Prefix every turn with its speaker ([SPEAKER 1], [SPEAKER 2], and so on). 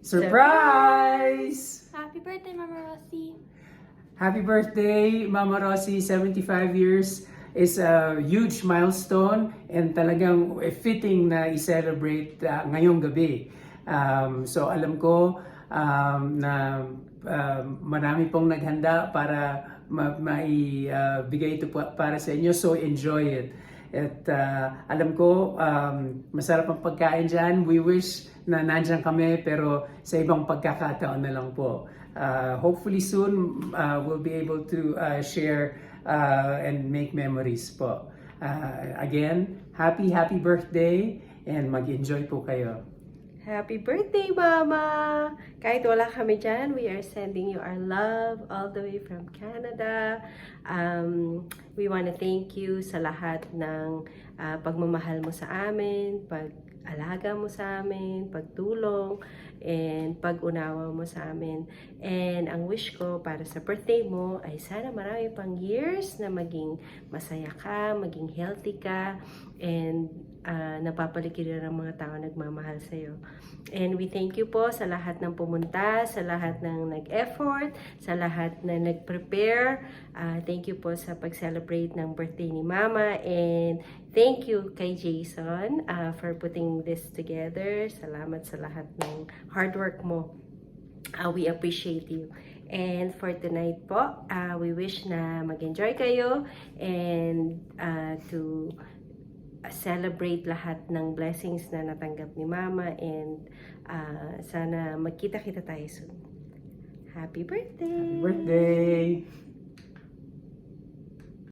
[SPEAKER 1] Surprise!
[SPEAKER 2] Happy birthday, Mama Rosie!
[SPEAKER 1] Happy birthday, Mama Rosie. 75 years is a huge milestone and talagang fitting na i-celebrate ngayong gabi. So alam ko na marami pong naghanda para maibigay ito para sa inyo. So enjoy it. At alam ko, masarap ang pagkain dyan. We wish na nandyan kami pero sa ibang pagkakataon na lang po. Hopefully soon, we'll be able to share and make memories po. Again, happy birthday and mag-enjoy po kayo.
[SPEAKER 3] Happy birthday, Mama! Kahit wala kami dyan, we are sending you our love all the way from Canada. We want to thank you sa lahat ng pagmamahal mo sa amin, pag-alaga mo sa amin, pagtulong, and pag-unawa mo sa amin. And ang wish ko para sa birthday mo ay sana marami pang years na maging masaya ka, maging healthy ka, and napapaligiran ng mga tao nagmamahal sa'yo. And we thank you po sa lahat ng pumunta, sa lahat ng nag-effort, sa lahat na nag-prepare. Thank you po sa pag-celebrate ng birthday ni Mama. And thank you kay Jason for putting this together. Salamat sa lahat ng hard work mo. We appreciate you. And for tonight po, we wish na mag-enjoy kayo and to celebrate lahat ng blessings na natanggap ni Mama, and sana magkita-kita tayo soon. Happy birthday!
[SPEAKER 1] Happy birthday!